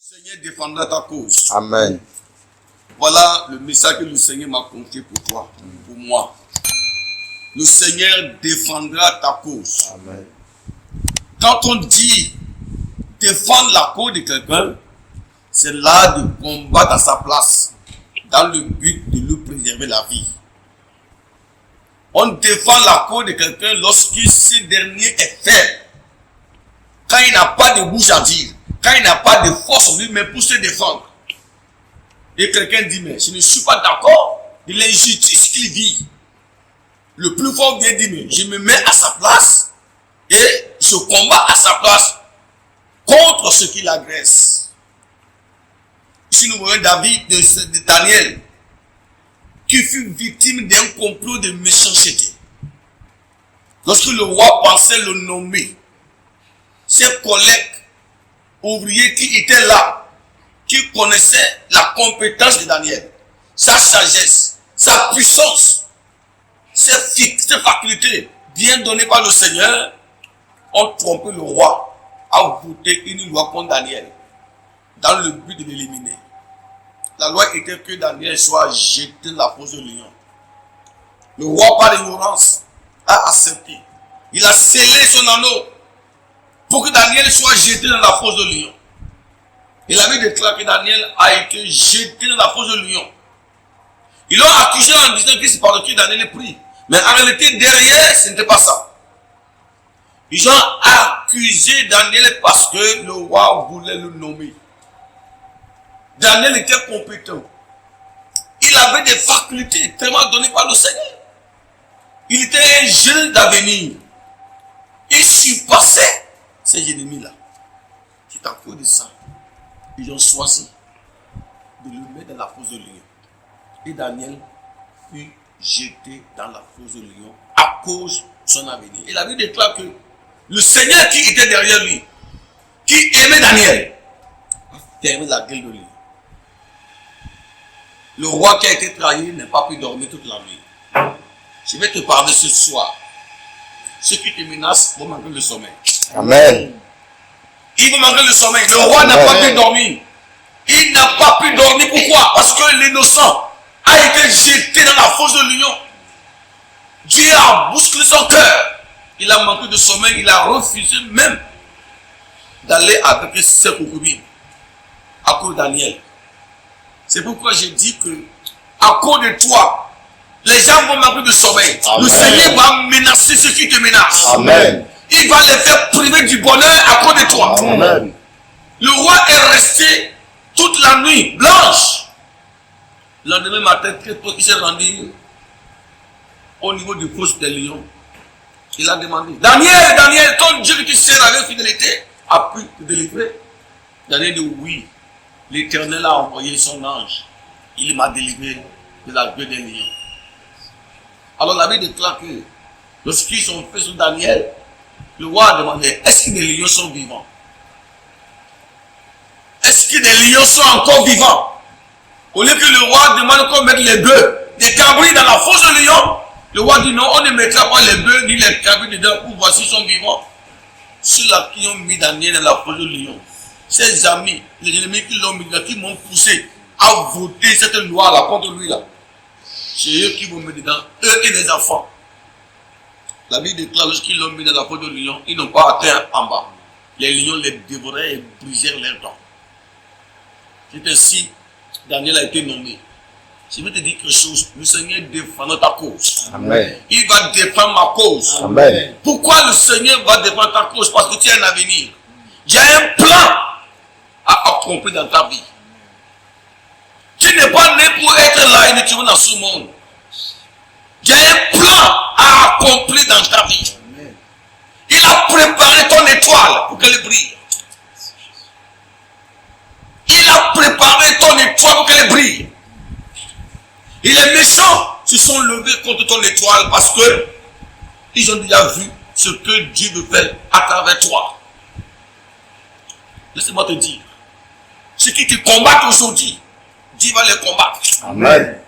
Seigneur défendra ta cause. Amen. Voilà le message que le Seigneur m'a confié pour toi, pour moi. Le Seigneur défendra ta cause. Amen. Quand on dit défendre la cause de quelqu'un, c'est là de combattre à sa place, dans le but de lui préserver la vie. On défend la cause de quelqu'un lorsque ce dernier est faible. Quand il n'a pas de bouche à dire, quand il n'a pas de force en lui-même pour se défendre. Et quelqu'un dit, mais je ne suis pas d'accord de l'injustice qu'il vit. Le plus fort vient dire, mais je me mets à sa place et je combats à sa place contre ce qui l'agresse. Ici nous voyons David de Daniel qui fut victime d'un complot de méchanceté. Lorsque le roi pensait le nommer, ses collègues ouvriers qui étaient là, qui connaissaient la compétence de Daniel, sa sagesse, sa puissance, ses facultés bien données par le Seigneur, ont trompé le roi à voter une loi contre Daniel dans le but de l'éliminer. La loi était que Daniel soit jeté dans la fosse de lion. Le roi, par ignorance, a accepté. Il a scellé son anneau pour que Daniel soit jeté dans la fosse de lion. Il avait déclaré que Daniel a été jeté dans la fosse de lion. Ils l'ont accusé en disant que c'est parce que Daniel est pris. Mais en réalité, derrière, ce n'était pas ça. Ils ont accusé Daniel parce que le roi voulait le nommer. Daniel était compétent. Il avait des facultés tellement données par le Seigneur. Il était un jeune d'avenir. Il surpassait ces ennemis-là. C'est à cause de ça. Ils ont choisi de le mettre dans la fosse de lion. Et Daniel fut jeté dans la fosse de lion à cause de son avenir. Il avait déclaré que le Seigneur qui était derrière lui, qui aimait Daniel, a fermé la gueule de lion. Le roi qui a été trahi n'a pas pu dormir toute la nuit. Je vais te parler ce soir. Ceux qui te menacent vont manquer le sommeil. Amen. Il va manquer le sommeil. Le roi n'a pas pu dormir. Il n'a pas pu dormir. Pourquoi? Parce que l'innocent a été jeté dans la fosse de lion. Dieu a bousculé son cœur. Il a manqué de sommeil. Il a refusé même d'aller avec ses concubines à cause de Daniel. C'est pourquoi j'ai dit que à cause de toi, les gens vont manquer de sommeil. Amen. Le Seigneur va menacer ceux qui te menacent. Amen. Il va les faire priver du bonheur à cause de toi. Amen. Le roi est resté toute la nuit blanche. Le lendemain matin, très tôt, il s'est rendu au niveau du fosse des lions. Il a demandé, Daniel, Daniel, ton Dieu qui te sert avec fidélité a pu te délivrer. Daniel dit oui. L'Éternel a envoyé son ange. Il m'a délivré de la gueule des lions. Alors la Bible déclare que lorsqu'ils ont fait sur Daniel, le roi a demandé, est-ce que les lions sont vivants? Est-ce que les lions sont encore vivants? Au lieu que le roi demande qu'on mette les bœufs, des cabris dans la fosse de lion, le roi dit non, on ne mettra pas les bœufs ni les cabris dedans pour voir s'ils sont vivants. Ceux-là qui ont mis Daniel dans la fosse de lion, ses amis, les ennemis qui l'ont mis là, qui m'ont poussé à voter cette loi-là contre lui là. C'est eux qui vont mettre dedans, eux et les enfants. La Bible déclare lorsqu'ils l'ont mis dans la fosse de lion, ils n'ont pas atteint en bas. Les lions les dévoraient et brisèrent leurs dents. C'est ainsi Daniel a été nommé. Je vais te dire quelque chose, le Seigneur défend ta cause. Amen. Il va défendre ma cause. Amen. Pourquoi le Seigneur va défendre ta cause? Parce que tu as un avenir. Il y a un plan à accomplir dans ta vie. Tu n'es pas né pour être là et tu vas dans ce monde. Il y a un plan à accomplir dans ta vie. Il a préparé ton étoile pour qu'elle brille. Il a préparé ton étoile pour qu'elle brille. Et les méchants se sont levés contre ton étoile parce que ils ont déjà vu ce que Dieu veut faire à travers toi. Laisse-moi te dire, ceux qui te combattent aujourd'hui, Dieu va les combattre. Amen.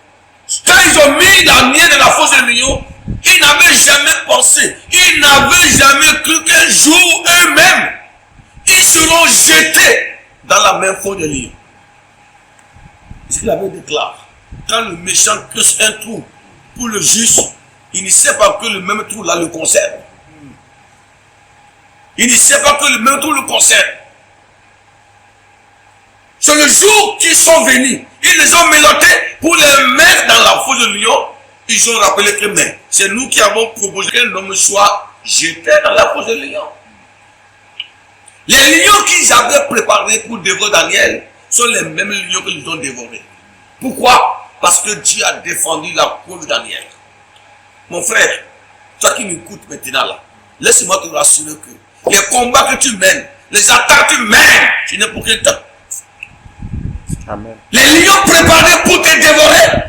Quand ils ont mis Daniel dans la fosse de lion, ils n'avaient jamais pensé, ils n'avaient jamais cru qu'un jour eux-mêmes, ils seront jetés dans la même fosse de lion. Ce qu'il avait déclaré. Quand le méchant creuse un trou pour le juste, il ne sait pas que le même trou là le concerne. Il ne sait pas que le même trou le concerne. C'est le jour qu'ils sont venus, ils les ont menottés pour les mettre dans la fosse de lion. Ils ont rappelé que mais c'est nous qui avons proposé qu'un homme soit jeté dans la fosse de lion. Les lions qu'ils avaient préparés pour dévorer Daniel sont les mêmes lions que nous ont dévorés. Pourquoi? Parce que Dieu a défendu la cause de Daniel. Mon frère, toi qui m'écoutes maintenant là, laisse-moi te rassurer que les combats que tu mènes, les attaques que tu mènes, tu n'es pour qu'un temps. Amen. Les lions préparés pour te dévorer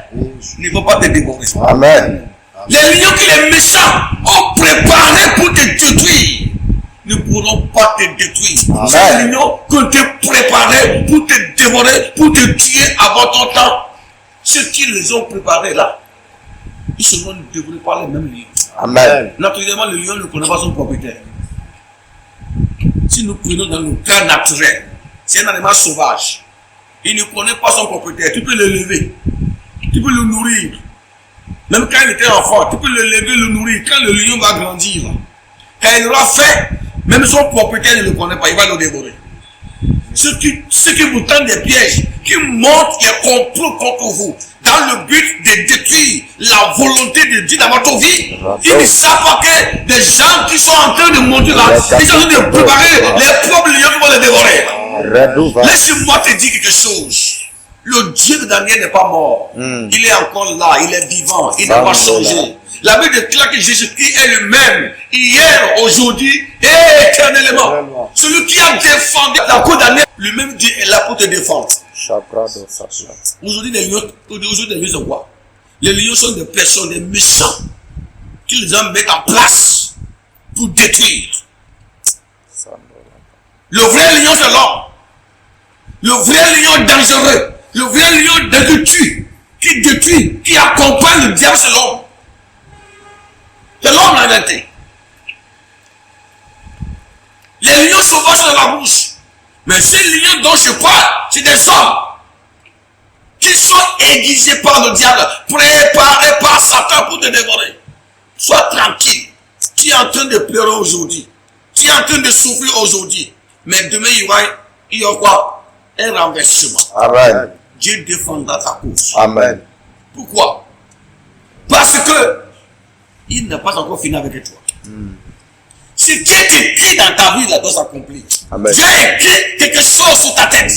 ne vont pas te dévorer. Amen. Les lions que les méchants ont préparés pour te détruire ne pourront pas te détruire. Ces lions que tu préparés pour te dévorer, pour te tuer avant ton temps, ceux qui les ont préparés là, ils seront dévorés par les mêmes lions. Amen. Naturellement, le lion ne connaît pas son propriétaire. Si nous prenons dans le cas naturel, c'est un animal sauvage. Il ne connaît pas son propriétaire. Tu peux le lever. Tu peux le nourrir. Même quand il était enfant, tu peux le lever, le nourrir. Quand le lion va grandir, quand il aura faim, même son propriétaire ne le connaît pas, il va le dévorer. Ceux qui vous tendent des pièges, qui montent les complots contre vous, dans le but de détruire la volonté de Dieu dans votre vie, ils ne savent pas que des gens qui sont en train de monter là, ils sont en train de préparer les propres lions qui vont les dévorer. Laisse-moi te dire quelque chose. Le Dieu de Daniel n'est pas mort. Il est encore là, il est vivant, il n'a pas changé. La Bible déclare que Jésus-Christ est le même, hier, aujourd'hui et éternellement. Celui qui a défendu la cause d'Daniel, le même Dieu est là pour te défendre. Aujourd'hui, les lions sont quoi? Les lions sont des personnes, des méchants, qui les ont mis en place pour détruire. Le vrai lion, c'est l'homme. Le vrai lion dangereux. Le vrai lion qui détruit, qui accompagne le diable, c'est l'homme. C'est l'homme en réalité. Les lions sauvages sont dans la bouche. Mais ces lions dont je parle, c'est des hommes qui sont aiguisés par le diable, préparés par Satan pour te dévorer. Sois tranquille. Tu es en train de pleurer aujourd'hui. Tu es en train de souffrir aujourd'hui. Mais demain, il y aura quoi? Un renversement. Amen. Dieu défendra ta cause. Amen. Pourquoi? Parce que il n'a pas encore fini avec toi. Ce qui est écrit dans ta vie là doit s'accomplir. Dieu a écrit quelque chose sur ta tête.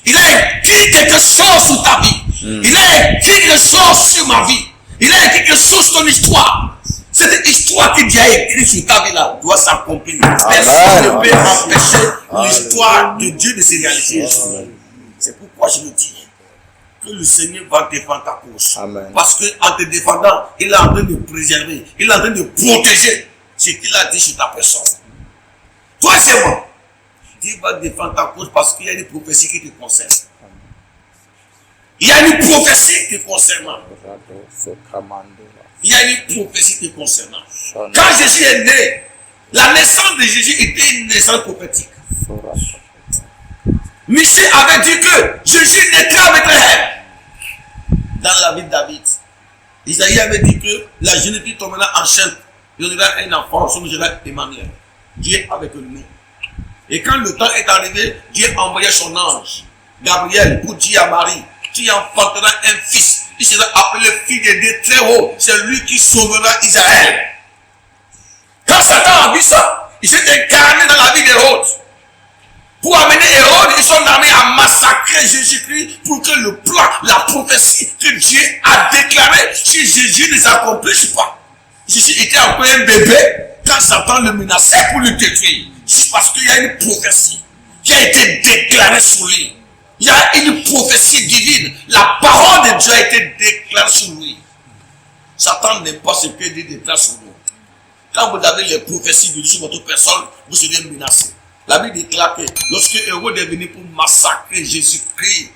Il a écrit quelque chose sur ta vie. Il a écrit quelque chose sur ma vie. Il a écrit quelque chose sur ton histoire. Cette histoire que Dieu a écrite sur ta vie là doit s'accomplir. Personne ne peut empêcher l'histoire de Dieu de se réaliser. C'est pourquoi je le dis. Que le Seigneur va défendre ta cause. Amen. Parce qu'en te défendant, il est en train de préserver, il est en train de protéger ce qu'il a dit sur ta personne. Troisièmement, Dieu va défendre ta cause parce qu'il y a une prophétie qui te concerne. Il y a une prophétie qui te concernant. Il y a une prophétie qui te concernant. Quand Jésus est né, la naissance de Jésus était une naissance prophétique. Michée avait dit que Jésus naîtra à Bethléem. Dans la ville de David. Isaïe avait dit que la jeune fille tombera enceinte. Il y aura un enfant, son nom sera Emmanuel. Dieu avec nous. Et quand le temps est arrivé, Dieu a envoyé son ange, Gabriel, pour dire à Marie, tu enfanteras un fils. Il sera appelé fils de Dieu très haut. C'est lui qui sauvera Israël. Quand Satan a vu ça, il s'est incarné dans la vie d'Hérode. Pour amener Hérode, ils sont amenés à massacrer Jésus-Christ pour que le plan, la prophétie que Dieu a déclarée, si Jésus ne s'accomplisse pas. Jésus était encore un bébé quand Satan le menaçait pour le détruire. Juste parce qu'il y a une prophétie qui a été déclarée sur lui. Il y a une prophétie divine. La parole de Dieu a été déclarée sur lui. Satan n'est pas ce que Dieu déclare sur nous. Quand vous avez les prophéties de Dieu sur votre personne, vous serez menacé. La Bible déclare que lorsque Hérode est venu pour massacrer Jésus-Christ,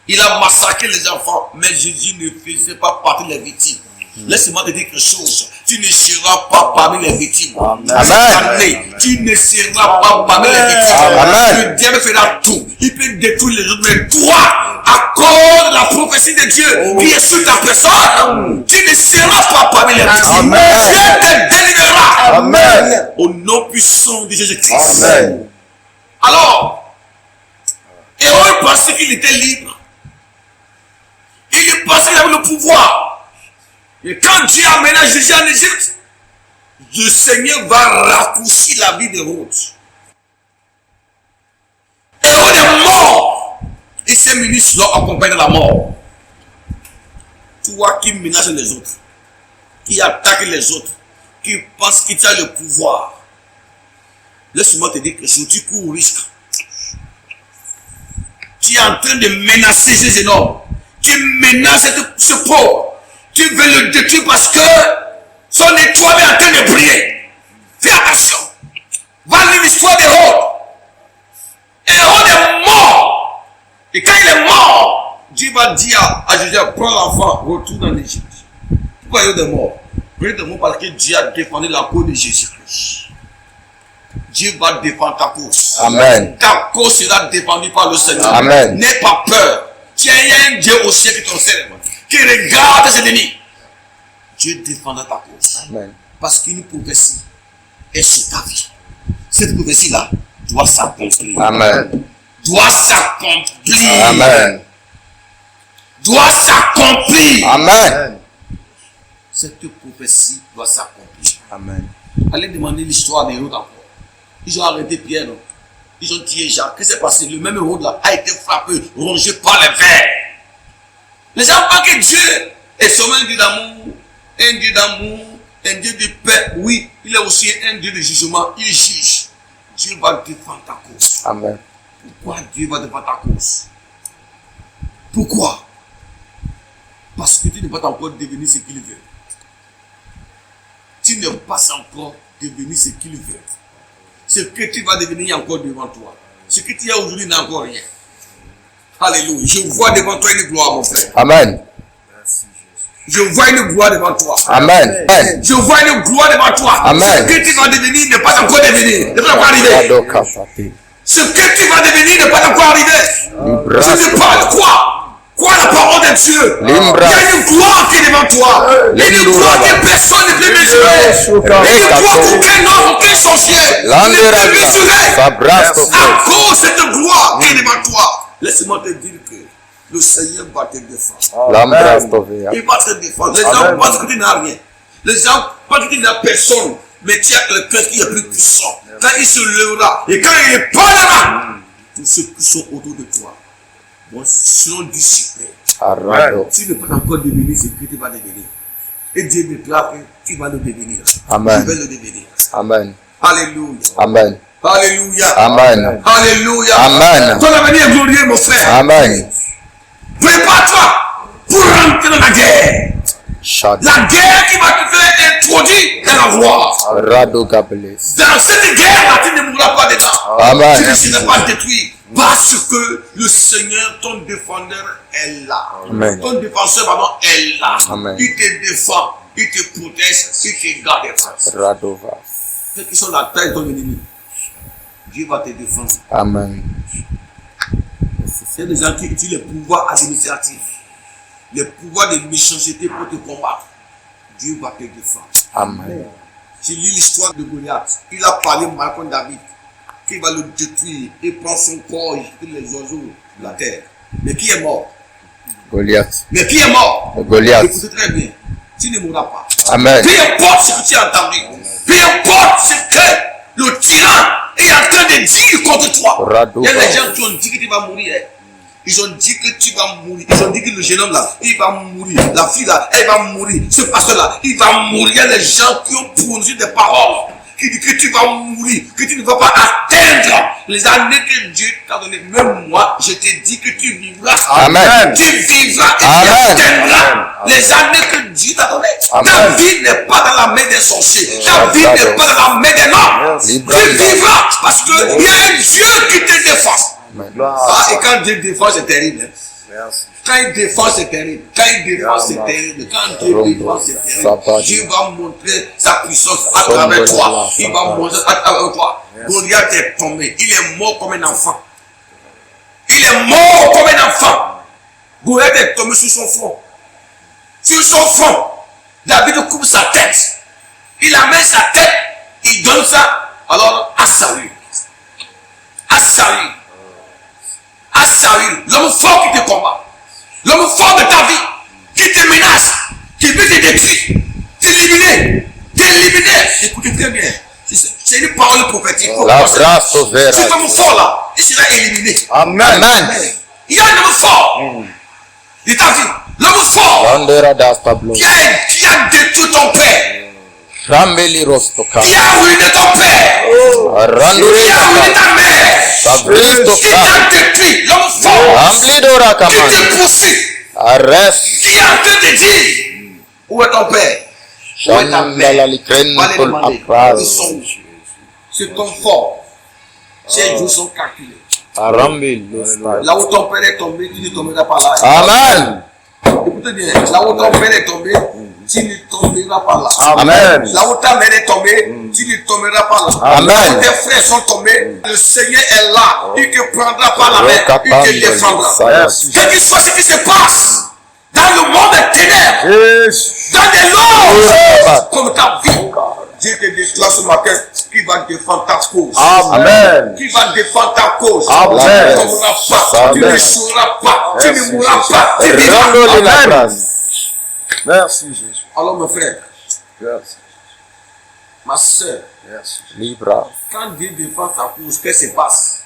il a massacré les enfants, mais Jésus ne faisait pas partie des victimes. Laisse-moi te dire quelque chose. Tu ne seras pas parmi les victimes. Amen. Tu ne seras pas parmi les victimes. Amen. Le diable fera tout. Il peut détruire les autres. Mais toi, à cause de la prophétie de Dieu qui est sur ta personne, tu ne seras pas parmi les victimes. Amen. Dieu te délivrera. Amen. Au nom puissant de Jésus-Christ. Amen. Alors, Hérode pensait qu'il était libre. Il pensait qu'il avait le pouvoir. Et quand Dieu amena Jésus en Égypte, le Seigneur va raccourcir la vie d'Hérode. Hérode est mort. Et ses ministres l'ont accompagné dans la mort. Toi qui menaces les autres, qui attaques les autres, qui penses que tu as le pouvoir, laisse-moi te dire que si tu cours au risque, tu es en train de menacer ces énormes. Tu menaces ce pauvre. Tu veux le détruire parce que son étoile est en train de briller. Fais attention. Va lire l'histoire d'Hérode. Hérode est mort. Et quand il est mort, Dieu va dire à Jésus, prends l'enfant, retourne en Égypte. Pourquoi Hérode est mort? Hérode est mort parce que Dieu a défendu la cause de Jésus-Christ. Dieu va défendre ta cause. Amen. Ta cause sera défendue par le Seigneur. Amen. N'aie pas peur. Il y a un Dieu au ciel qui t'observe, qui regarde ses ennemis. Dieu défendra ta cause. Amen. Parce qu'une prophétie est sur ta vie. Cette prophétie-là doit s'accomplir. Amen. Doit s'accomplir. Amen. Doit s'accomplir. Amen. Cette prophétie doit s'accomplir. Amen. Allez demander l'histoire des Hérode encore. Ils ont arrêté Pierre. Non? Ils ont tué Jacques. Qu'est-ce qui s'est passé? Le même Hérode là a été frappé, rongé par les vers. Les gens pensent que Dieu est seulement un Dieu d'amour, un Dieu d'amour, un Dieu de paix. Oui, il est aussi un Dieu de jugement. Il juge. Dieu va défendre ta cause. Amen. Pourquoi Dieu va défendre ta cause? Pourquoi? Parce que tu n'es pas encore devenu ce qu'il veut. Tu n'es pas encore devenu ce qu'il veut. Ce que tu vas devenir encore devant toi. Ce que tu as aujourd'hui n'a encore rien. Alléluia. Je vois devant toi une gloire, mon frère. Amen. Je vois une gloire devant toi. Amen. Amen. Je vois une gloire devant toi. Amen. Ce que tu vas devenir n'est pas encore devenu. N'est pas encore arrivé. Ce que tu vas devenir n'est pas encore arrivé. Tu ne parles quoi? Quoi la parole de Dieu? Il y a une gloire qui est devant toi. Une gloire que personne ne peut mesurer. Une gloire qu'aucun homme, aucun sorcier ne peut mesurer. À cause de cette gloire qui est devant toi. Laisse-moi te dire que le Seigneur va te défendre. Il va te défendre. Les gens pensent que tu n'as rien. Les gens pensent que tu n'as personne. Mais tu as quelqu'un qui est plus puissant. Quand il se lèvera et quand il parlera, tous ceux qui sont autour de toi seront dissipés. Tu ne peux pas encore devenir ce que tu vas devenir. Et Dieu déclare que tu vas le devenir. Amen. Tu vas le devenir. Amen. Alléluia. Amen. Alléluia. Amen. Alléluia. Amen. Ton avenir est glorieux, mon frère. Amen. Prépare-toi pour rentrer dans la guerre. Shadow. La guerre qui va te faire introduire dans la gloire. Rado Gabeles. Dans cette guerre-là, tu ne mourras pas dedans. Amen. Tu ne seras pas détruit. Parce que le Seigneur, ton défendeur, est là. Amen. Ton défenseur, pardon, est là. Amen. Il te défend, il te protège, il te garde. Radova. Ceux qui sont la taille de ton ennemi, Dieu va te défendre. Amen. Il y a des gens qui utilisent les pouvoirs administratifs, les pouvoirs de méchanceté pour te combattre. Dieu va te défendre. Amen. J'ai lu l'histoire de Goliath. Il a parlé mal contre David, qui va le détruire et prend son corps et jette les oiseaux de la terre. Mais qui est mort? Goliath. Mais qui est mort? Goliath. Écoutez très bien. Tu ne mourras pas. Amen. Peu importe ce que tu as entendu, peu importe ce que le tyran est en train de dire contre toi. Il y a des gens qui ont dit que tu vas mourir. Ils ont dit que tu vas mourir. Ils ont dit que le jeune homme là, il va mourir. La fille là, elle va mourir. Ce pasteur là, il va mourir. Il y a des gens qui ont prononcé des paroles qui disent que tu vas mourir, que tu ne vas pas atteindre les années que Dieu t'a données. Même moi, je te dis que tu vivras. Amen. Tu vivras et Amen. tu atteindras les années que Dieu t'a données. Ta vie n'est pas dans la main des sorciers. Ta vie n'est pas dans la main des hommes. Tu vivras parce qu'il y a un Dieu qui te défend. Ah, et quand Dieu défend, c'est terrible. Hein? Merci. Quand il défend, c'est terrible. Quand il défend, c'est terrible. Quand Dieu défend, c'est terrible. Dieu va montrer sa puissance à travers toi. Il va montrer à travers toi. Goliath est tombé. Il est mort comme un enfant. Il est mort comme un enfant. Goliath est tombé sur son front. Sur son front. David coupe sa tête. Il amène sa tête. Il donne ça. Alors à Saül. À Saül. À Saül. L'homme fort qui te combat. L'homme fort de ta vie. Qui te menace. Qui veut te détruire. T'éliminer. T'éliminer. Écoutez très bien. C'est une parole prophétique. La grâce ouverte. Cet homme fort là, il sera éliminé. Amen. Il y a un homme fort de ta vie. L'homme fort Landera das Pablo. qui a détruit ton père. Rambeli rostoka. Qui a ruiné ton père. Randuri Qui a ruiné ta mère. Fabristo Qui t'a détruit. L'homme fort Amblidora qui Kaman. te poursuit. Arrest. Qui a en train de dire où est ton père? Où est ta mère? Chandala likren Va les pol demander. Ils apraz. sont où? C'est ton fort. Ces jours sont calculés. Arambeli. Là où ton père est tombé, tu ne tomberas pas là. Amen. Écoutez bien, là où ton père est tombé, tu ne tomberas pas là. Amen. Là où ta mère est tombée, tu ne tomberas pas là. Amen. Là où tes frères sont tombés, le Seigneur est là. Il te prendra par la main, il te défendra. Quel que soit ce qui se passe dans le monde des ténèbres, dans des lois, comme ta vie, Dieu te déclare ce matin qui va défendre ta cause. Amen. Qui va défendre ta cause. Amen. Tu ne mourras pas, tu ne sauras pas, tu ne mourras pas, tu vivras. Randoli la Amen. grâce. Merci Jésus. Alors mon frère, Merci. ma soeur, Merci. Libra. quand Dieu défend ta cause, qu'est-ce qui se passe?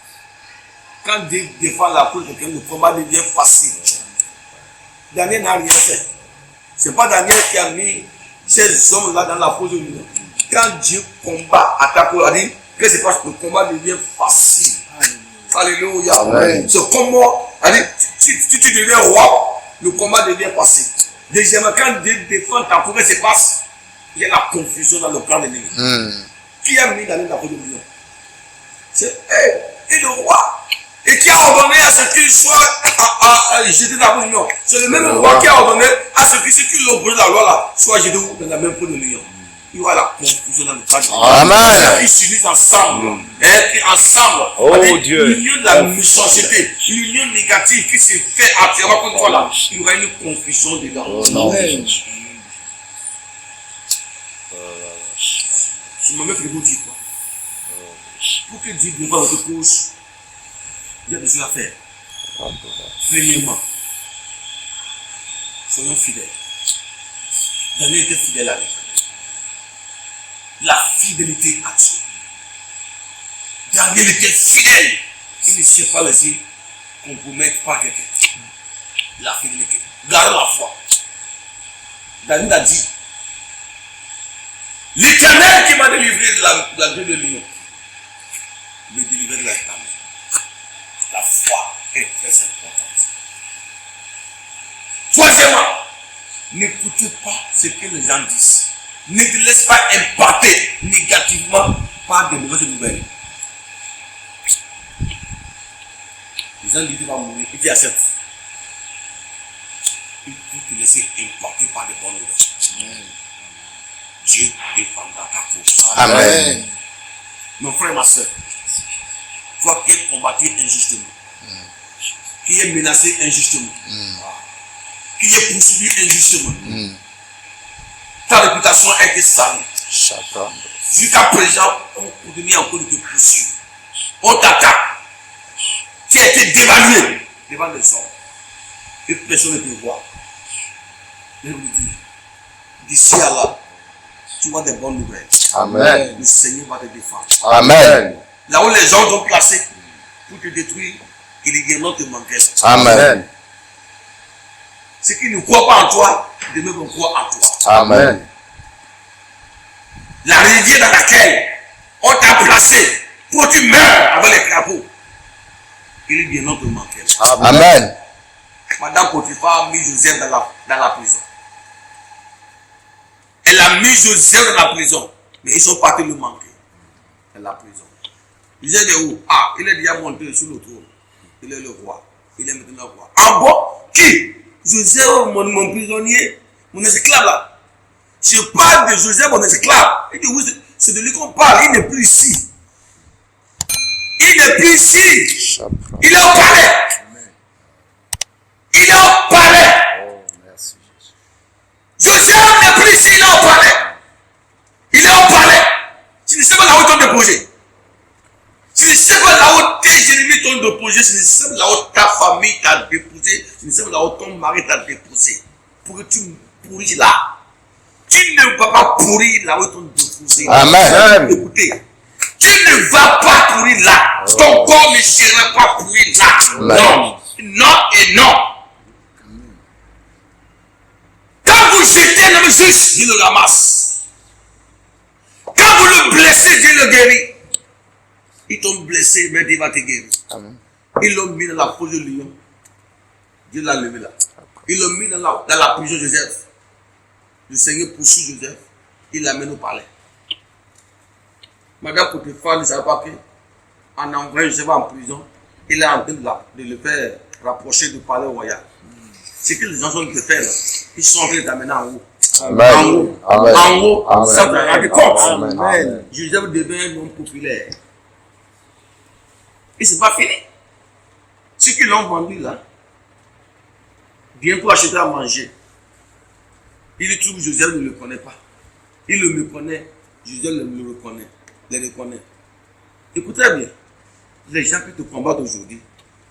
Quand Dieu défend la cause de quelqu'un, le combat devient facile. Daniel n'a rien fait. Ce n'est pas Daniel qui a mis ces hommes-là dans la pose de lion. Quand Dieu combat à ta cause, qu'est-ce qui se passe? Le combat devient facile. Alléluia. C'est comment, tu deviens roi, le combat devient facile. Deuxièmement, quand Dieu défend ta cause, qu'est-ce qui se passe? Il y a la confusion dans le camp de l'ennemi. Qui a mis Daniel dans la pose de lion? C'est et le roi. Et qui a ordonné à ce qu'il soit jeté dans la pose de lion. C'est le même roi qui a ordonné à ce que ceux qui l'ont posé la loi là soient jetés dans la même pose de lion. Il y aura la confusion dans le camp de l'ennemi. Amen. Ils s'unissent ensemble. Et ensemble, Oh Dieu. l'union de la méchanceté, l'union négative qui se fait entièrement contre toi là, il y aura une confusion dedans. Amen. Je me mets que vous dites quoi. Pour que Dieu défende notre cause, il y a des choses à faire. Premièrement, soyons fidèles. Daniel était fidèle avec Dieu. La fidélité à Dieu. Daniel était fidèle. Il ne s'est pas laissé compromettre par quelqu'un. La fidélité. Garde la foi. Daniel a dit, l'Éternel qui m'a délivré de la gueule de lion me délivre de la flamme. La foi est très importante. Troisièmement, n'écoutez pas ce que les gens disent. Ne te laisse pas impacter négativement par de mauvaises nouvelles. Les gens disent que tu vas mourir et tu acceptes. Il faut te laisser impacter par de bonnes nouvelles. Dieu défendra ta cause. Amen. Mon frère, ma soeur, toi qui es combattu injustement, qui est menacé injustement, qui est poursuivi injustement, ta réputation a été salie. Jusqu'à présent, on continue encore de te poursuivre. On t'attaque. Tu as été dévalué devant les hommes. Et personne ne te voit. Je vous dis, d'ici à là, tu vois des bonnes nouvelles. Amen. Le Seigneur va te défendre. Amen. Là où les gens ont placé pour te détruire, il ne te manquera. Amen. Ceux qui ne croient pas en toi, demain vont croire en toi. Amen. La rivière dans laquelle on t'a placé pour que tu meurs avec les crapauds, il ne te manquera. Amen. Madame Potiphar a mis Joseph dans la prison. Elle a mis Joseph dans la prison. Mais ils sont partis le manquer. Dans la prison. Il est de où? Ah, il est déjà monté sur le trône. Il est le roi. Il est maintenant roi. En bon, qui? Joseph, mon prisonnier, mon esclave là. Je parle de Joseph, mon esclave. Il dit, oui, c'est de lui qu'on parle. Il n'est plus ici. Il n'est plus ici. Il est au palais. Il est au palais. Oh, merci Jésus. Joseph n'est plus ici, il est au palais. Il est au palais. Tu ne sais pas là où t'ont déposé. Tu ne sais pas là où tes ennemis t'ont déposé. Tu ne sais pas là où ta famille t'a déposé. Tu ne sais pas là où ton mari t'a déposé. Pour que tu pourris là. Tu ne vas pas pourrir là où t'ont déposé. Amen. Écoutez. Tu ne vas pas pourrir là. Ton corps ne sera pas pourri là. Amen. Non. Non et non. Quand vous jetez l'homme juste, Dieu le ramasse. Quand vous le blessez, Dieu le guérit. Ils t'ont blessé, mais Dieu va te guérir. Amen. Ils l'ont mis dans la peau de lion. Dieu l'a levé là. Ils l'ont mis dans la prison de Joseph. Le Seigneur poursuit Joseph. Il l'amène au palais. Madame Potiphar ne savait pas qu'en envoyant Joseph en prison, il est en train de le faire rapprocher du palais royal. C'est que les gens sont de faire là. Ils sont en train d'amener en haut. Amen. En haut. Amen. En haut. Amen. Ça vous rendez compte. Amen. Amen. Joseph devient un homme populaire. Et c'est pas fini. Ceux qui l'ont vendu là, viennent pour acheter à manger. Il trouve Joseph ne le connaît pas. Il le connaît. Joseph le reconnaît. Les reconnaît. Écoutez bien. Les gens qui te combattent aujourd'hui,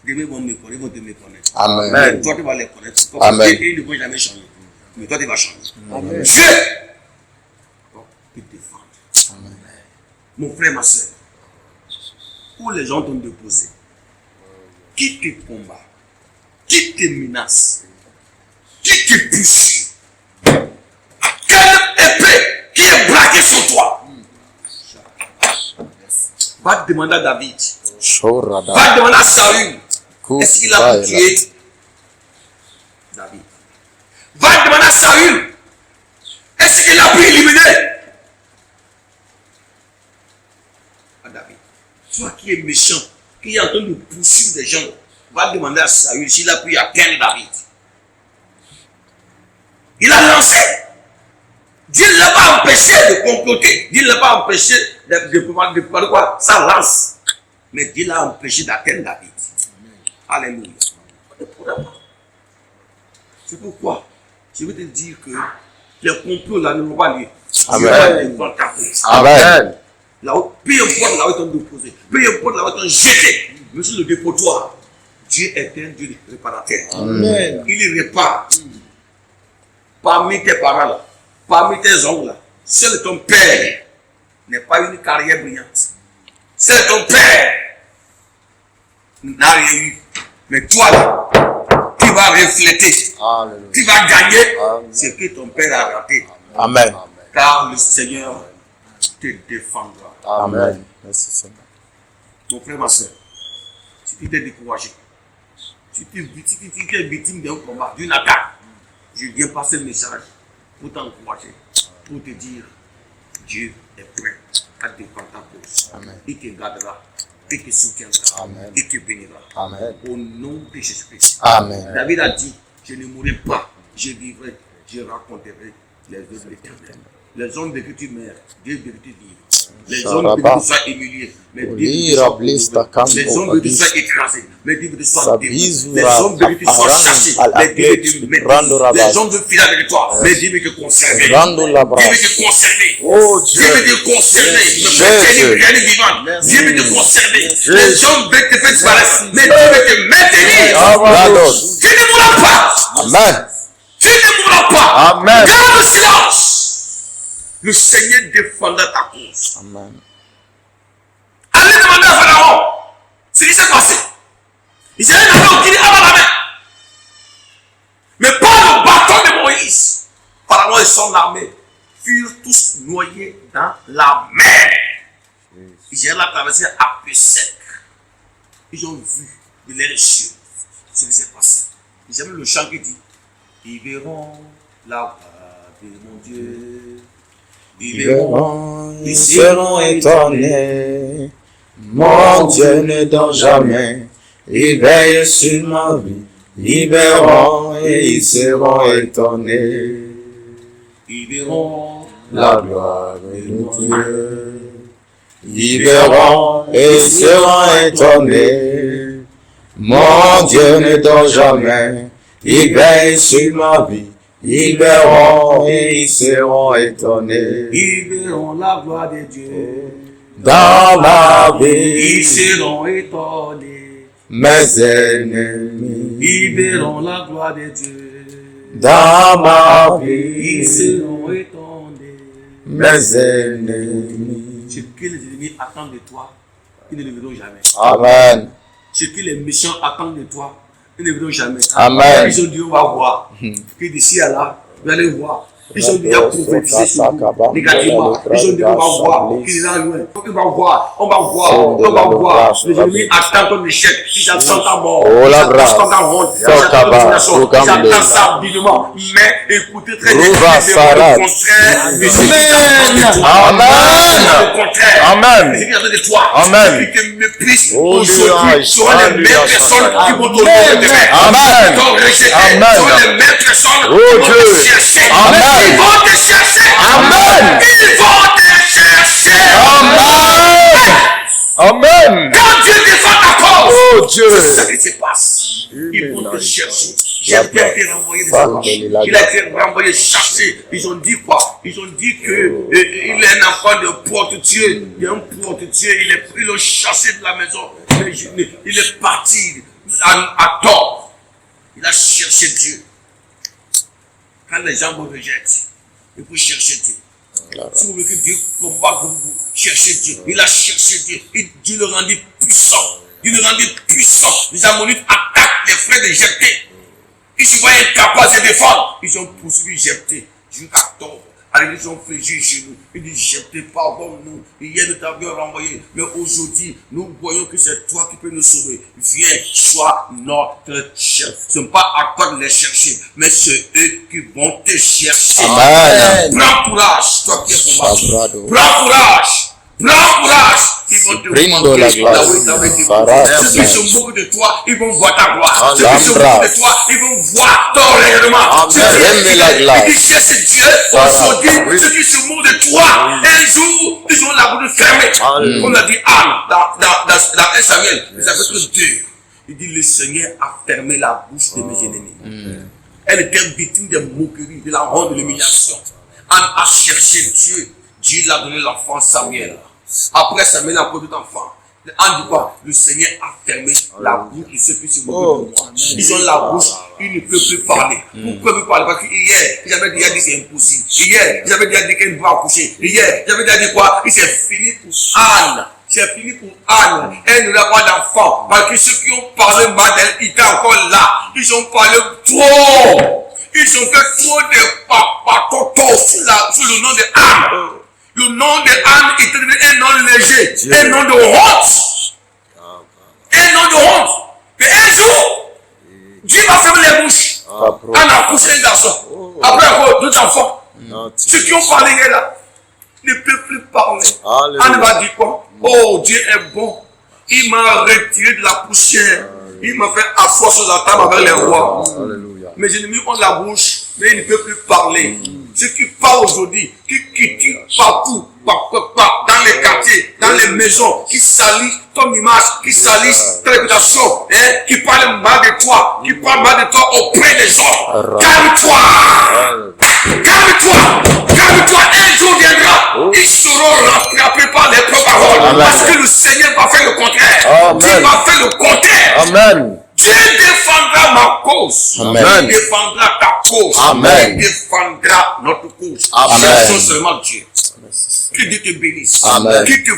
demain vont me connaître, vont te méconnaître. Amen. Mais toi, tu vas les connaître. Amen. Et ils ne vont jamais changer. Mais toi, tu vas changer. Amen. Dieu va te défendre. Amen. Mon frère, ma soeur, où les gens t'ont déposé, qui te combat, qui te menace, qui te pousse, quelle épée qui est braquée sur toi, va te demander à David, Shorada. va te demander à Saül, est-ce qu'il a pu tuer David? Va te demander à Saül, est-ce qu'il a pu éliminer David? Toi qui es méchant, qui est en train de poursuivre des gens, va demander à Saül s'il a pu atteindre David. Il a lancé. Dieu ne l'a pas empêché de comploter. Dieu ne l'a pas empêché de quoi? Ça lance. Mais Dieu l'a empêché d'atteindre David. Alléluia. On ne pourra pas. C'est pourquoi je veux te dire que les complots là ne vont pas lieu. Amen. Dieu va t'appeler. Amen. Là où, peu importe là où ils t'ont déposé, peu importe là où ils t'ont jeté, monsieur le dépotoir, Dieu est un Dieu de réparateur. Amen. Il répare. Parmi tes parents là, parmi tes oncles là, seul ton père n'est pas une carrière brillante. Seul ton père n'a rien eu. Mais toi là, tu vas refléter, Alléluia. tu vas gagner Amen. ce que ton père a raté. Amen. Car le Seigneur te défendra. Amen. Merci Seigneur. Mon frère, ma soeur, si tu t'es découragé, si tu es victime d'un combat, d'une attaque, je viens passer le message pour t'encourager, pour te dire, Dieu est prêt à défendre ta cause. Amen. Il te gardera, il te soutiendra, Amen. il te bénira. Amen. Au nom de Jésus-Christ. Amen. David a dit, je ne mourrai pas, je vivrai, je raconterai les œuvres de l'Éternel. Les hommes de que tu meurs, Dieu veut que tu vives. Les hommes veulent que tu sois humilié, mais Dieu veut que tu sois relevé. Les hommes veulent que tu sois écrasé, mais Dieu veut que tu sois délivré. Les hommes veulent que tu sois chassé, mais Dieu veut que tu maîtrises. Les hommes veulent finir avec toi, mais Dieu veut que conserver. Dieu veut te conserver. Oh Dieu veut te conserver. Me maintenir vivant. Dieu veut te conserver. Les hommes veulent te faire disparaître, mais Dieu veut te maintenir. Tu ne mourras pas. Amen. Tu ne mourras pas. Amen. Garde le silence. Le Seigneur défendra ta cause. Amen. Allez demander à Pharaon ce qui s'est passé. Israël n'avait aucune arme à la main. Mais par le bâton de Moïse, Pharaon et son armée furent tous noyés dans la mer. Israël a traversé à peu sec. Ils ont vu de leurs yeux ce qui s'est passé. J'aime le chant qui dit: ils verront la gloire de mon Dieu. Ils verront, Ils seront étonnés. Mon Dieu ne dort jamais. Ils veillent sur ma vie. Ils verront et ils seront étonnés. Ils verront La gloire de Dieu. Ils verront et ils seront étonnés. Mon Dieu ne dort jamais. Ils veillent sur ma vie. Ils verront et ils seront étonnés. Ils verront la gloire de Dieu. Dans ma Ils vie, seront étonnés. mes ennemis. Ils verront la gloire de Dieu. Dans ma Ils vie, seront étonnés. mes ennemis. Ce que les ennemis attendent de toi, ils ne le verront jamais. Amen. Ce que les méchants attendent de toi, ils ne le verront jamais. Amen. Ils ont dit, on va voir. Que d'ici à là, vous allez voir. Ils ont déjà prophétisé sur vous négativement. Ils ont dit, on va voir. Qu'il est là loin. On va voir. On va voir. On va voir. Les ennemis attendent ton échec. Ils attendent ta mort. Ils attendent ta honte. Ils attendent ta domination. Ils attendent ça vivement. Mais écoutez très bien. Le contraire. Amen. Amen. De toi. Amen. Qui te méprisent Oh, aujourd'hui seront les mêmes personnes qui vont te rejeter. Amen. T'ont rejeté. Amen. Seront les mêmes personnes Oh, qui vont te Dieu. chercher. Amen. Ils vont te chercher. Amen. Ils vont te chercher. Amen. Quand Dieu défend ta cause, Oh c'est Dieu. ça qui se passe. Ils vont te chercher. J'ai été renvoyé des arraches. Il a été renvoyé, chassé. Ils ont dit quoi? Ils ont dit que il est un enfant de porte-tueur. Il est un porte-tueur. Ils l'ont chassé de la maison. Il est parti à tort. Il a cherché Dieu. Quand les gens vous rejettent, il faut chercher Dieu. Si vous voulez que Dieu combat pour vous, cherchez Dieu. Il a cherché Dieu. Et Dieu le rendit puissant. Dieu le rendit puissant. Les Ammonites attaquent les frères de Jephthé. Ils se voyaient incapables de se défendre. Ils ont poursuivi Jephthé jusqu'à tort. Alors ils ont flégi chez nous. Ils disent, Jephthé, pardonne-nous. Hier nous t'avions renvoyé. Mais aujourd'hui, nous voyons que c'est toi qui peux nous sauver. Viens, sois notre chef. Ce n'est pas à toi de les chercher, mais c'est eux qui vont te chercher. Amen. Prends courage, toi qui es combattu. Sabrado. Prends courage. Prends courage. Ils vont te Brindo la manquer gloire. là où ils t'avaient dit. Sarah, Ceux qui se moquent de toi, ils vont voir ta gloire. Ceux qui se Alhambra. moquent de toi, ils vont voir ton rayonnement. Ceux qui Aime la glace. ils cherchent Dieu aujourd'hui. Ceux qui se moquent de toi, un jour, ils ont la bouche fermée. On a dit Anne dans 1 Samuel, chapitre 2. Il dit, le Seigneur a fermé la bouche de mes ennemis. Elle était victime de moqueries, de la honte, de l'humiliation. Anne a cherché Dieu. Dieu l'a donné l'enfant Samuel. Après Samuel a produit l'enfant. Anne dit quoi? Le Seigneur a fermé la bouche de ceux qui se moquent de moi. Ils ont la bouche, ils ne peuvent plus parler. Pourquoi ils parlent? Parce qu'hier, j'avais déjà dit c'est impossible. Hier, j'avais déjà dit qu'elle ne va accoucher. Hier, j'avais déjà dit quoi? Il s'est fini pour Anne. C'est fini pour Anne. Elle n'aura pas d'enfant. Parce que ceux qui ont parlé mal d'elle, ils étaient encore là. Ils ont parlé trop. Ils ont fait trop de papatotos sur le nom de Anne. Le nom de Anne était un nom léger. Un nom de honte. Un nom de honte. Mais un jour, Dieu va fermer les bouches. Anne a poussé un garçon. Après, deux enfants. Ceux qui ont parlé là ne peuvent plus parler. Anne va dire quoi? Oh, Dieu est bon. Il m'a retiré de la poussière. Il m'a fait asseoir sur la table avec les rois. Mes ennemis ont la bouche, mais ils ne peuvent plus parler. Ceux qui parlent aujourd'hui, qui critiquent partout, dans les quartiers, dans les maisons, qui salissent ton image, qui salissent ta réputation, qui parlent mal de toi, qui parlent mal de toi auprès des hommes. Calme-toi! Calme-toi! Calme-toi! Un jour viendra, ils seront rattrapés par les propres paroles. Parce que le Seigneur va faire le contraire. Dieu va faire le contraire. Amen. Dieu défendra ma cause. Amen. Dieu défendra ta cause. Amen. Dieu défendra notre cause. Amen. Cherchons seulement Dieu. Que Dieu te bénisse. Amen. Qu'il te